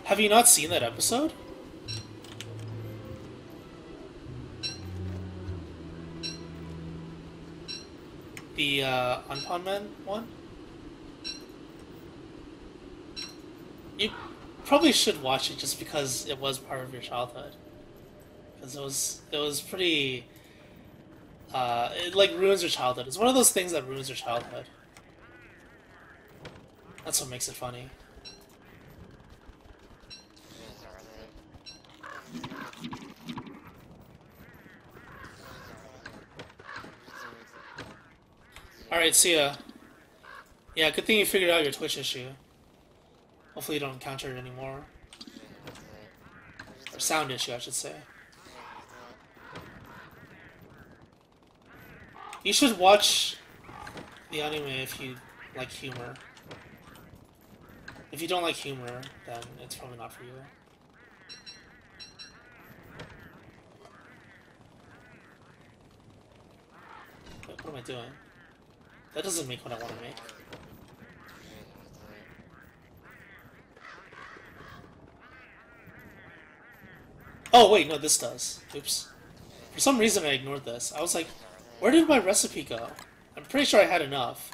Have you not seen that episode? The Unpon Man one? You probably should watch it just because it was part of your childhood. Because it was pretty it like ruins your childhood. It's one of those things that ruins your childhood. That's what makes it funny. Alright, see ya. Yeah, good thing you figured out your Twitch issue. Hopefully you don't encounter it anymore. Or sound issue, I should say. You should watch the anime if you like humor. If you don't like humor, then it's probably not for you. What am I doing? That doesn't make what I want to make. Oh wait, no, this does. Oops. For some reason I ignored this. I was like, where did my recipe go? I'm pretty sure I had enough.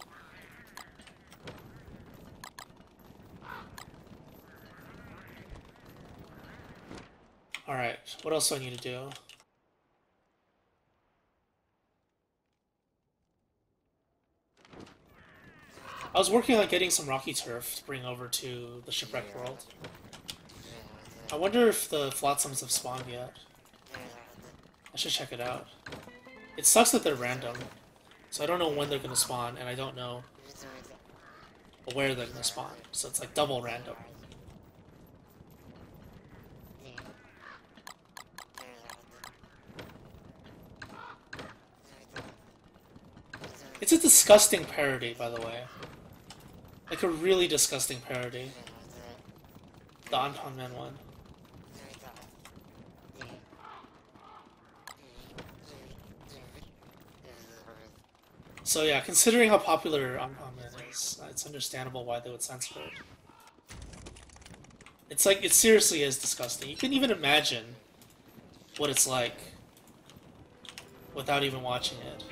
Alright, what else do I need to do? I was working on getting some rocky turf to bring over to the shipwreck world. I wonder if the flotsams have spawned yet. I should check it out. It sucks that they're random, so I don't know when they're gonna spawn, and I don't know where they're gonna spawn. So it's like double random. It's a disgusting parody, by the way. Like a really disgusting parody. The Anton Man one. So yeah, considering how popular Anton Man is, it's understandable why they would censor it. It's like, it seriously is disgusting. You can even imagine what it's like without even watching it.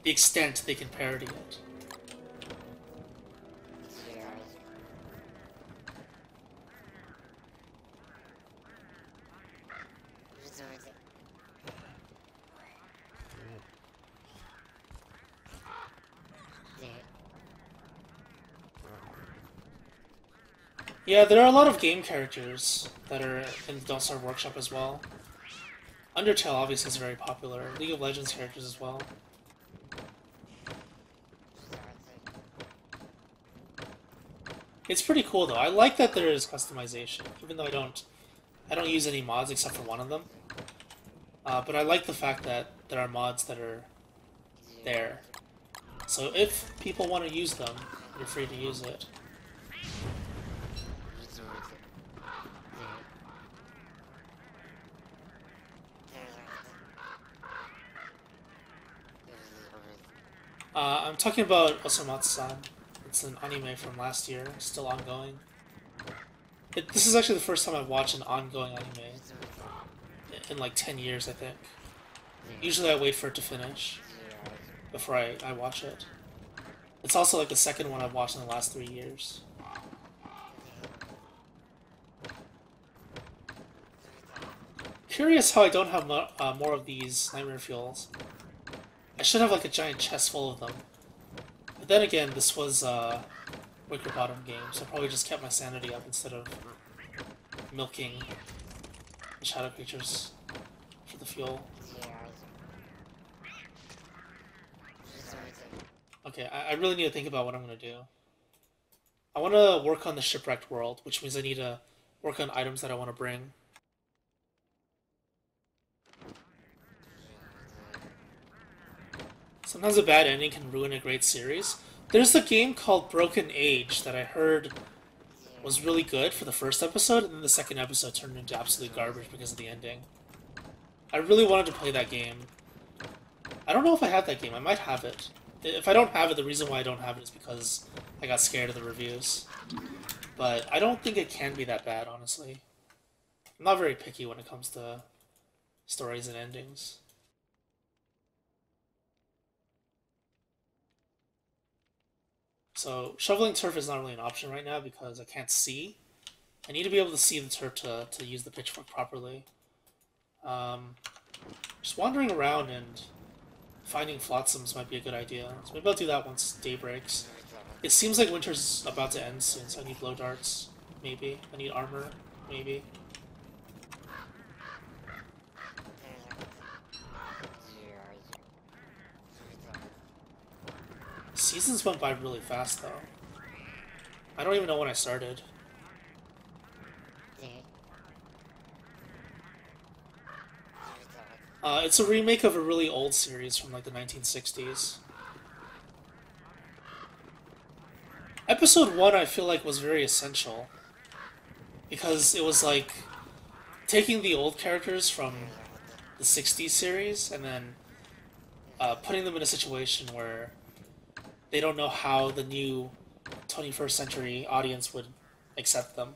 The extent they can parody it. Yeah, there are a lot of game characters that are in the Don't Starve Workshop as well. Undertale obviously is very popular. League of Legends characters as well. It's pretty cool though. I like that there is customization, even though I don't use any mods except for one of them. But I like the fact that there are mods that are there. So if people want to use them, you're free to use it. I'm talking about Osomatsu-san. It's an anime from last year, still ongoing. This is actually the first time I've watched an ongoing anime in like 10 years, I think. Usually I wait for it to finish before I watch it. It's also like the second one I've watched in the last 3 years. Curious how I don't have more of these nightmare fuels. I should have like a giant chest full of them. But then again, this was a Wicker Bottom game, so I probably just kept my sanity up instead of milking the shadow creatures for the fuel. Okay, I really need to think about what I'm going to do. I want to work on the shipwrecked world, which means I need to work on items that I want to bring. Sometimes a bad ending can ruin a great series. There's a game called Broken Age that I heard was really good for the first episode, and then the second episode turned into absolute garbage because of the ending. I really wanted to play that game. I don't know if I have that game. I might have it. If I don't have it, the reason why I don't have it is because I got scared of the reviews. But I don't think it can be that bad, honestly. I'm not very picky when it comes to stories and endings. So shoveling turf is not really an option right now because I can't see. I need to be able to see the turf to use the pitchfork properly. Just wandering around and finding flotsams might be a good idea. So maybe I'll do that once day breaks. It seems like winter's about to end soon, so I need blow darts, maybe. I need armor, maybe. Seasons went by really fast, though. I don't even know when I started. It's a remake of a really old series from like the 1960s. Episode 1 I feel like was very essential because it was like taking the old characters from the 60s series and then putting them in a situation where they don't know how the new 21st century audience would accept them.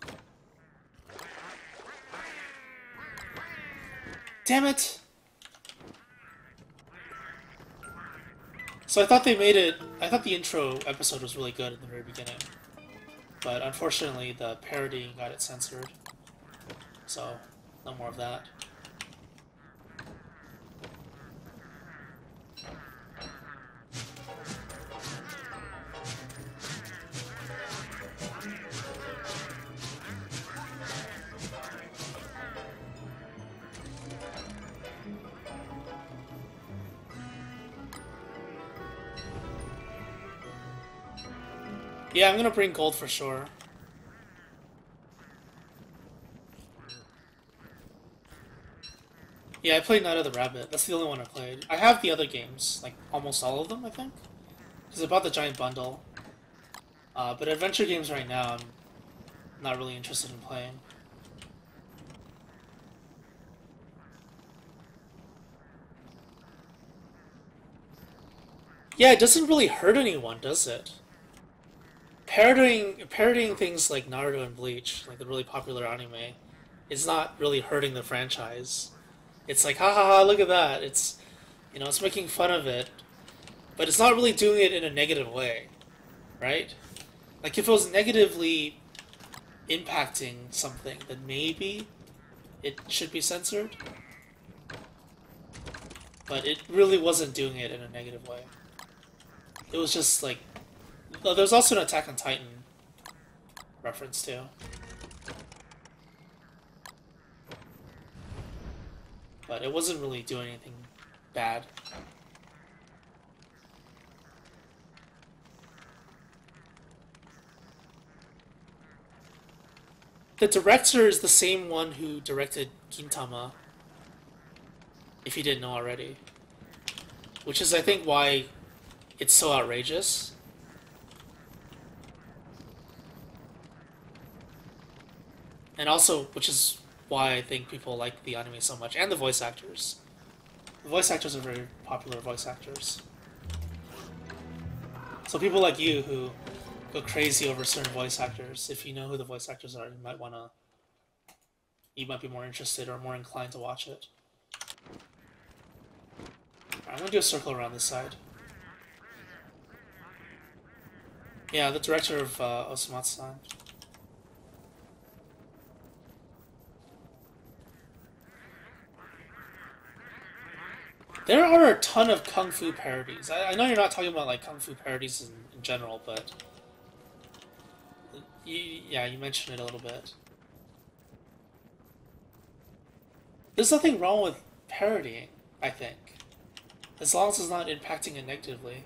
Damn it! So I thought they made it... I thought the intro episode was really good in the very beginning. But unfortunately, the parody got it censored. So, no more of that. Yeah, I'm gonna bring gold for sure. Yeah, I played Night of the Rabbit. That's the only one I played. I have the other games, like almost all of them, I think. Because I bought the giant bundle. But adventure games right now, I'm not really interested in playing. Yeah, it doesn't really hurt anyone, does it? Parodying things like Naruto and Bleach, like the really popular anime, is not really hurting the franchise. It's like, ha ha ha, look at that. It's, it's making fun of it, but it's not really doing it in a negative way, right? Like if it was negatively impacting something, then maybe it should be censored. But it really wasn't doing it in a negative way. It was just like, there's also an Attack on Titan reference too. But it wasn't really doing anything bad. The director is the same one who directed Gintama, if you didn't know already. Which is, I think, why it's so outrageous. And also, which is why I think people like the anime so much, and the voice actors. The voice actors are very popular voice actors. So people like you who go crazy over certain voice actors, if you know who the voice actors are, you might be more interested or more inclined to watch it. I'm gonna do a circle around this side. Yeah, the director of Osamatsu-san. There are a ton of kung fu parodies. I know you're not talking about like kung fu parodies in general, but you mentioned it a little bit. There's nothing wrong with parodying, I think, as long as it's not impacting it negatively.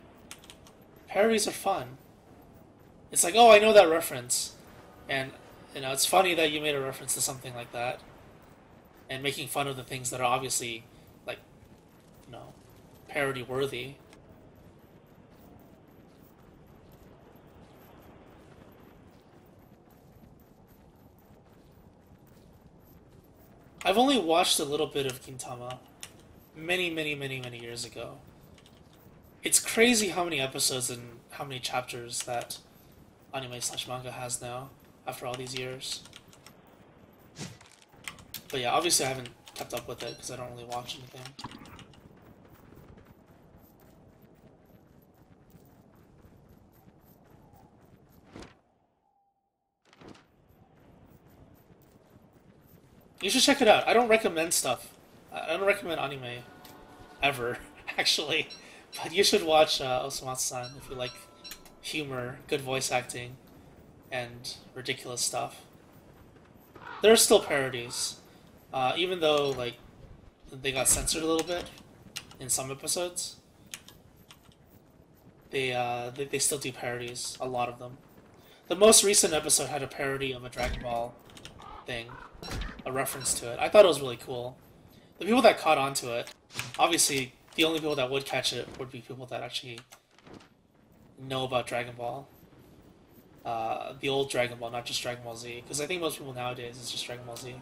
Parodies are fun. It's like, oh, I know that reference, and it's funny that you made a reference to something like that, and making fun of the things that are obviously like, parody worthy. I've only watched a little bit of Gintama many, many, many, many years ago. It's crazy how many episodes and how many chapters that anime/manga has now. after all these years. But yeah, obviously I haven't kept up with it because I don't really watch anything. You should check it out. I don't recommend stuff. I don't recommend anime ever, actually. But you should watch Osamatsu-san if you like humor, good voice acting, and ridiculous stuff. There are still parodies, even though like they got censored a little bit in some episodes. They still do parodies, a lot of them. The most recent episode had a parody of a Dragon Ball thing, a reference to it. I thought it was really cool. The people that caught on to it, obviously, the only people that would catch it would be people that actually know about Dragon Ball. The old Dragon Ball, not just Dragon Ball Z. Because I think most people nowadays, it's just Dragon Ball Z.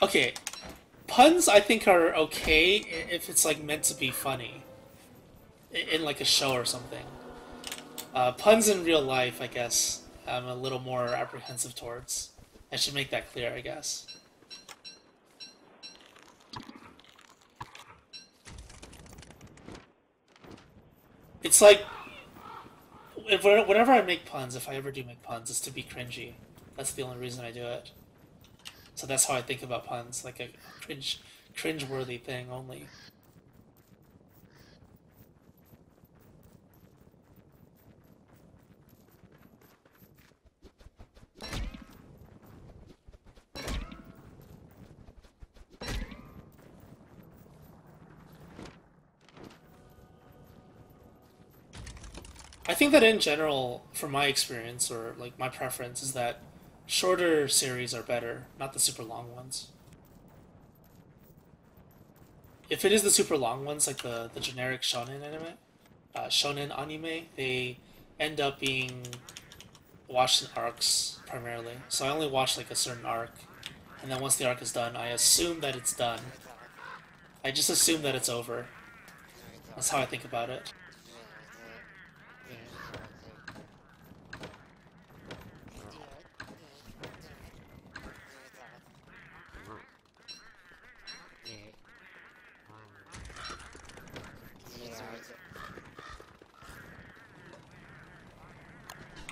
Okay, puns I think are okay if it's like meant to be funny. In like a show or something. Puns in real life, I guess, I'm a little more apprehensive towards. I should make that clear, I guess. It's like, whenever I make puns, if I ever do make puns, it's to be cringy. That's the only reason I do it. So that's how I think about puns, like a cringe-worthy thing only. I think that in general, from my experience, or like my preference, is that shorter series are better, not the super long ones. If it is the super long ones, like the generic shonen anime, they end up being watched in arcs primarily. So I only watch like a certain arc, and then once the arc is done, I assume that it's done. I just assume that it's over. That's how I think about it.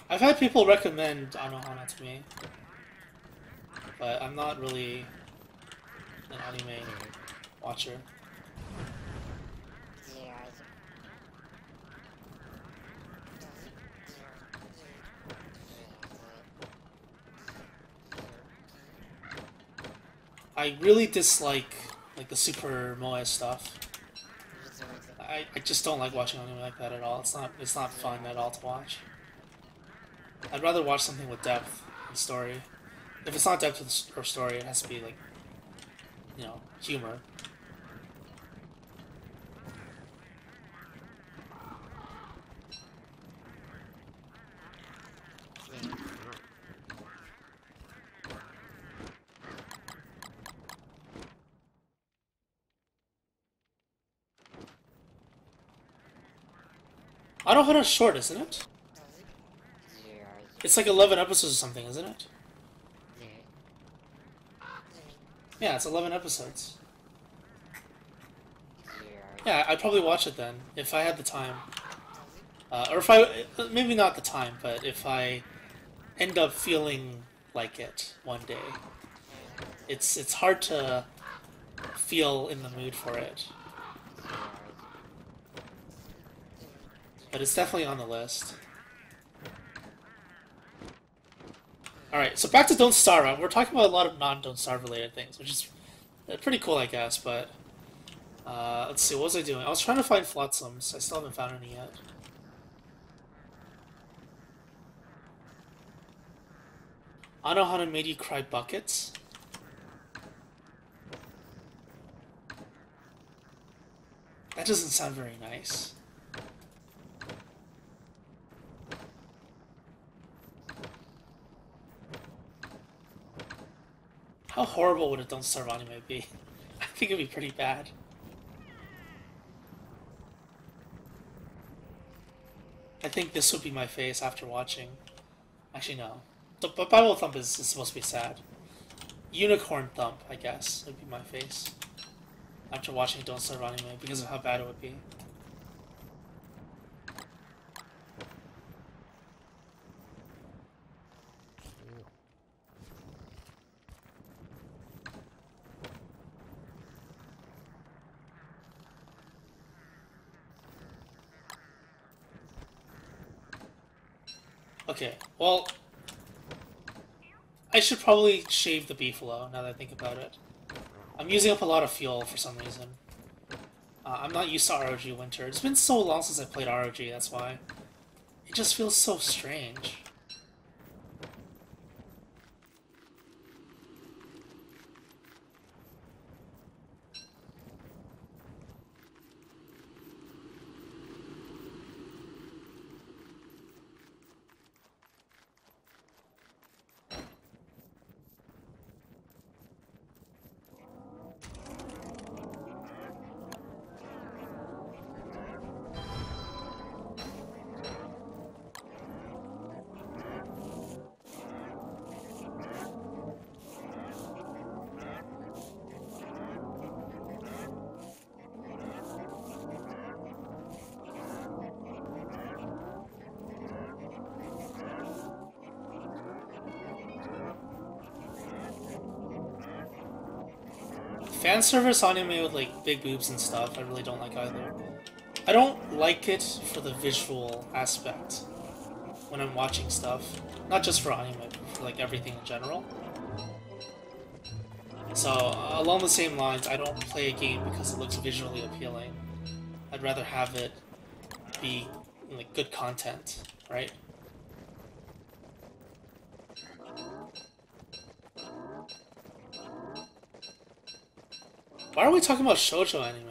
I've had people recommend Haw-haw-haw to me, but I'm not really an anime watcher. I really dislike like the super moe stuff. I just don't like watching anime like that at all. It's not fun at all to watch. I'd rather watch something with depth and story. If it's not depth or story, it has to be like, you know, humor. I don't know how to short, isn't it? It's like 11 episodes or something, isn't it? Yeah, it's 11 episodes. Yeah, I'd probably watch it then, if I had the time. Or if I... maybe not the time, but if I end up feeling like it one day. It's hard to feel in the mood for it. But it's definitely on the list. Alright, so back to Don't Starve. We're talking about a lot of non-Don't Starve related things, which is pretty cool, I guess, but... let's see, what was I doing? I was trying to find Flotsams. I still haven't found any yet. Anohana made you cry buckets? That doesn't sound very nice. horrible would a Don't Starve anime be? I think it'd be pretty bad. I think this would be my face after watching. Actually, no. But Bible Thump is supposed to be sad. Unicorn Thump, I guess, would be my face after watching Don't Starve anime because of how bad it would be. Okay, well, I should probably shave the beefalo now that I think about it. I'm using up a lot of fuel for some reason. I'm not used to RoG Winter. It's been so long since I played RoG, that's why. It just feels so strange. Fan service anime with like big boobs and stuff, I really don't like either. I don't like it for the visual aspect when I'm watching stuff. Not just for anime, but for like everything in general. So, along the same lines, I don't play a game because it looks visually appealing. I'd rather have it be like good content, right? Why are we talking about shoujo anime?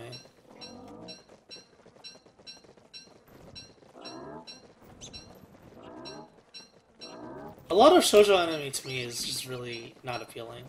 A lot of shoujo anime to me is just really not appealing.